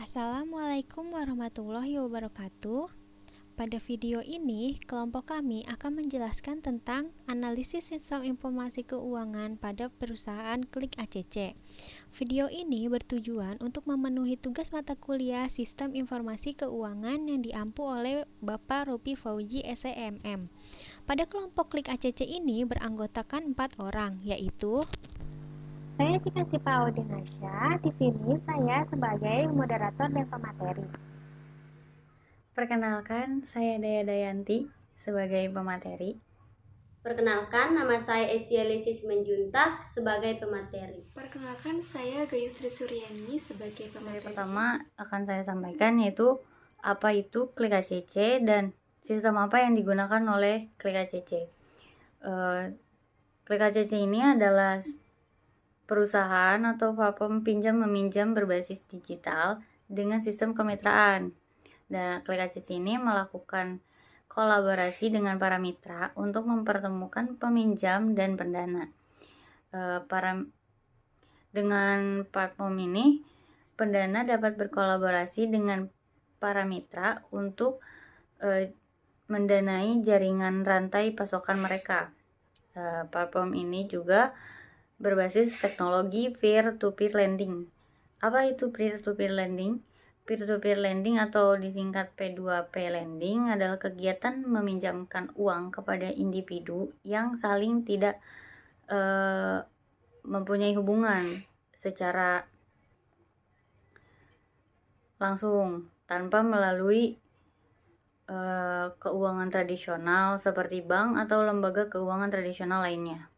Assalamualaikum warahmatullahi wabarakatuh. Pada video ini, kelompok kami akan menjelaskan tentang analisis sistem informasi keuangan pada perusahaan Klik ACC. Video ini bertujuan untuk memenuhi tugas mata kuliah Sistem Informasi Keuangan yang diampu oleh Bapak Ropi Fauji SEMM. Pada kelompok Klik ACC ini beranggotakan 4 orang, yaitu Saya Cika Sipa Audinasya. Di sini saya sebagai moderator dan pemateri. Perkenalkan, saya Daya Dayanti sebagai pemateri. Perkenalkan, nama saya Esialisis Menjuntak sebagai pemateri. Perkenalkan, saya Gayutri Suryani sebagai pemateri. Yang pertama akan saya sampaikan yaitu apa itu Klik ACC dan sistem apa yang digunakan oleh Klik ACC. Klik ACC ini adalah perusahaan atau platform pinjam-meminjam berbasis digital dengan sistem kemitraan. Dan Klik ACC ini melakukan kolaborasi dengan para mitra untuk mempertemukan peminjam dan pendana. Dengan platform ini, pendana dapat berkolaborasi dengan para mitra untuk mendanai jaringan rantai pasokan mereka. Platform ini juga berbasis teknologi peer-to-peer lending. Apa itu peer-to-peer lending? Peer-to-peer lending atau disingkat P2P lending adalah kegiatan meminjamkan uang kepada individu yang saling tidak mempunyai hubungan secara langsung tanpa melalui keuangan tradisional seperti bank atau lembaga keuangan tradisional lainnya.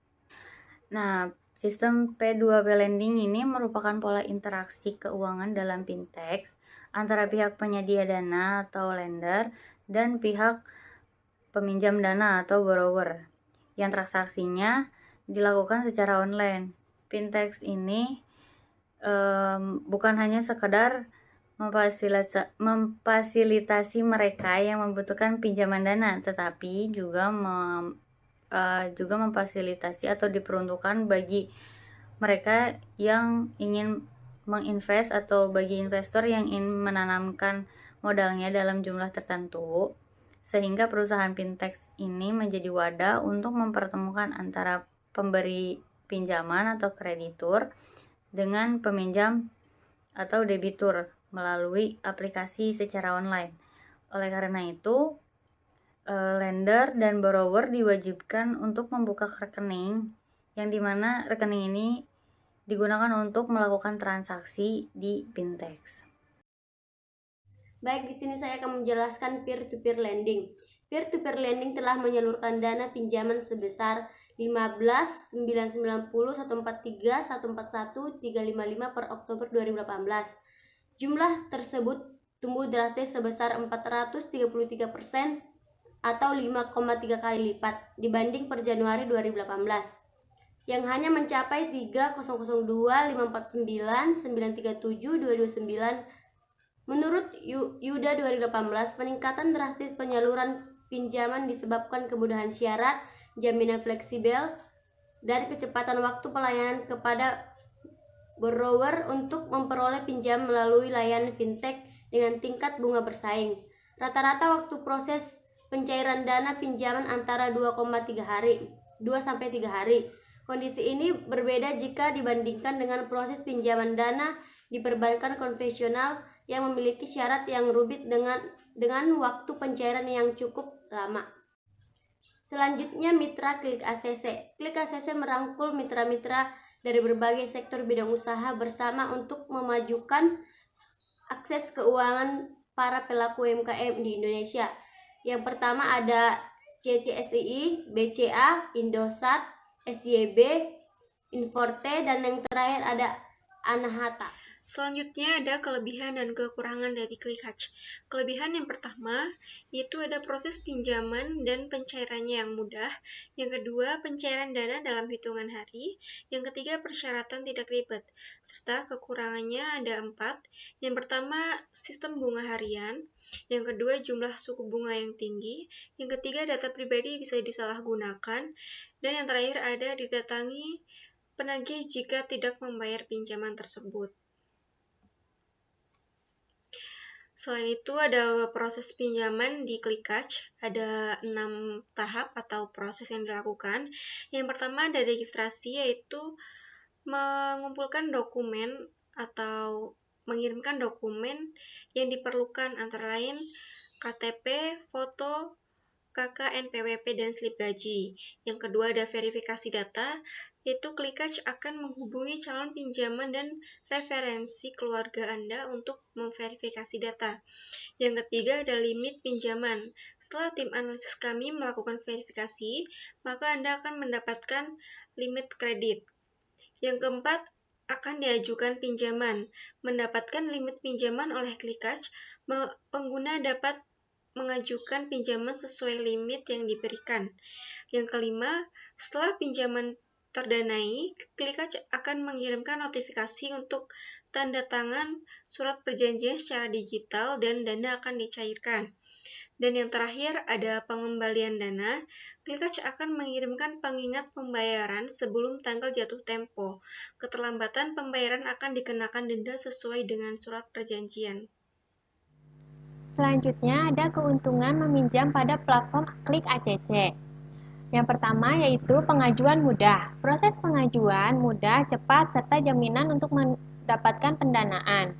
Nah, sistem P2P lending ini merupakan pola interaksi keuangan dalam fintech antara pihak penyedia dana atau lender dan pihak peminjam dana atau borrower yang transaksinya dilakukan secara online. Fintech ini bukan hanya sekedar memfasilitasi mereka yang membutuhkan pinjaman dana, tetapi juga memfasilitasi atau diperuntukkan bagi mereka yang ingin menginvest atau bagi investor yang ingin menanamkan modalnya dalam jumlah tertentu, sehingga perusahaan fintech ini menjadi wadah untuk mempertemukan antara pemberi pinjaman atau kreditur dengan peminjam atau debitur melalui aplikasi secara online. Oleh karena itu, lender dan borrower diwajibkan untuk membuka rekening yang dimana rekening ini digunakan untuk melakukan transaksi di fintech. Baik, di sini saya akan menjelaskan peer-to-peer lending. Peer-to-peer lending telah menyalurkan dana pinjaman sebesar 15.990 143 141 355 per Oktober 2018. Jumlah tersebut tumbuh drastis sebesar 433% atau 5,3 kali lipat dibanding per Januari 2018 yang hanya mencapai 3.002 549 937 229. Menurut Yuda 2018, peningkatan drastis penyaluran pinjaman disebabkan kemudahan syarat, jaminan fleksibel, dan kecepatan waktu pelayanan kepada borrower untuk memperoleh pinjam melalui layanan fintech dengan tingkat bunga bersaing. Rata-rata waktu proses pencairan dana pinjaman antara 2,3 hari, 2-3 hari. Kondisi ini berbeda jika dibandingkan dengan proses pinjaman dana di perbankan konvensional yang memiliki syarat yang rumit dengan waktu pencairan yang cukup lama. Selanjutnya, mitra Klik ACC. Klik ACC merangkul mitra-mitra dari berbagai sektor bidang usaha bersama untuk memajukan akses keuangan para pelaku UMKM di Indonesia. Yang pertama ada CCSII, BCA, Indosat, SYB, Inforte, dan yang terakhir ada Anahata. Selanjutnya ada kelebihan dan kekurangan dari Klik ACC. Kelebihan yang pertama yaitu ada proses pinjaman dan pencairannya yang mudah. Yang kedua, pencairan dana dalam hitungan hari. Yang ketiga, persyaratan tidak ribet. Serta kekurangannya ada 4. Yang pertama, sistem bunga harian. Yang kedua, jumlah suku bunga yang tinggi. Yang ketiga, data pribadi bisa disalahgunakan. Dan yang terakhir ada didatangi penagih jika tidak membayar pinjaman tersebut. Selain itu ada proses pinjaman di Qlikach, ada 6 tahap atau proses yang dilakukan. Yang pertama ada registrasi, yaitu mengumpulkan dokumen atau mengirimkan dokumen yang diperlukan, antara lain KTP, foto, KK, NPWP, dan slip gaji. Yang kedua ada verifikasi data, yaitu Qlikach akan menghubungi calon pinjaman dan referensi keluarga Anda untuk memverifikasi data. Yang ketiga ada limit pinjaman. Setelah tim analisis kami melakukan verifikasi, maka Anda akan mendapatkan limit kredit. Yang keempat, akan diajukan pinjaman. Mendapatkan limit pinjaman oleh Qlikach, pengguna dapat mengajukan pinjaman sesuai limit yang diberikan. Yang kelima, setelah pinjaman terdanai, Qlikach akan mengirimkan notifikasi untuk tanda tangan surat perjanjian secara digital dan dana akan dicairkan. Dan yang terakhir ada pengembalian dana. Qlikach akan mengirimkan pengingat pembayaran sebelum tanggal jatuh tempo. Keterlambatan pembayaran akan dikenakan denda sesuai dengan surat perjanjian. Selanjutnya ada keuntungan meminjam pada platform Qlik-ACC. Yang pertama yaitu pengajuan mudah. Proses pengajuan mudah, cepat, serta jaminan untuk mendapatkan pendanaan.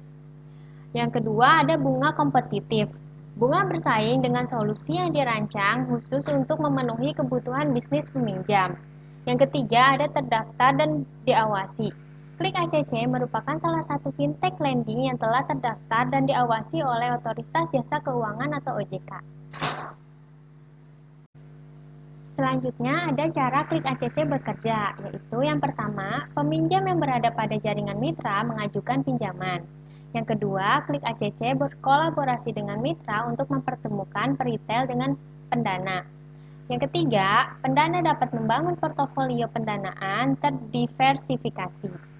Yang kedua ada bunga kompetitif. Bunga bersaing dengan solusi yang dirancang khusus untuk memenuhi kebutuhan bisnis peminjam. Yang ketiga ada terdaftar dan diawasi. Qlik-ACC merupakan salah satu fintech lending yang telah terdaftar dan diawasi oleh Otoritas Jasa Keuangan atau OJK. Selanjutnya ada cara Qlik-ACC bekerja, yaitu yang pertama, peminjam yang berada pada jaringan mitra mengajukan pinjaman. Yang kedua, Qlik-ACC berkolaborasi dengan mitra untuk mempertemukan peritel dengan pendana. Yang ketiga, pendana dapat membangun portofolio pendanaan terdiversifikasi.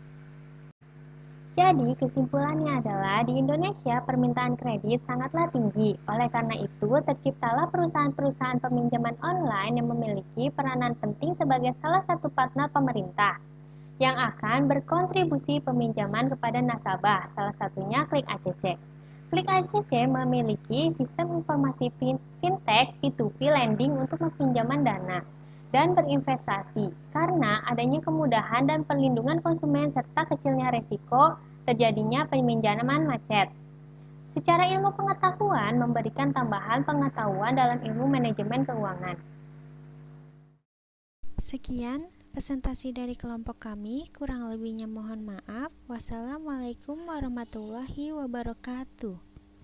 Jadi, kesimpulannya adalah di Indonesia permintaan kredit sangatlah tinggi. Oleh karena itu, terciptalah perusahaan-perusahaan peminjaman online yang memiliki peranan penting sebagai salah satu partner pemerintah yang akan berkontribusi peminjaman kepada nasabah, salah satunya Qlik-ACC. Qlik-ACC memiliki sistem informasi fintech P2P lending untuk pinjaman dana dan berinvestasi karena adanya kemudahan dan perlindungan konsumen serta kecilnya resiko terjadinya peminjaman macet. Secara ilmu pengetahuan memberikan tambahan pengetahuan dalam ilmu manajemen keuangan. Sekian presentasi dari kelompok kami, kurang lebihnya mohon maaf. Wassalamualaikum warahmatullahi wabarakatuh.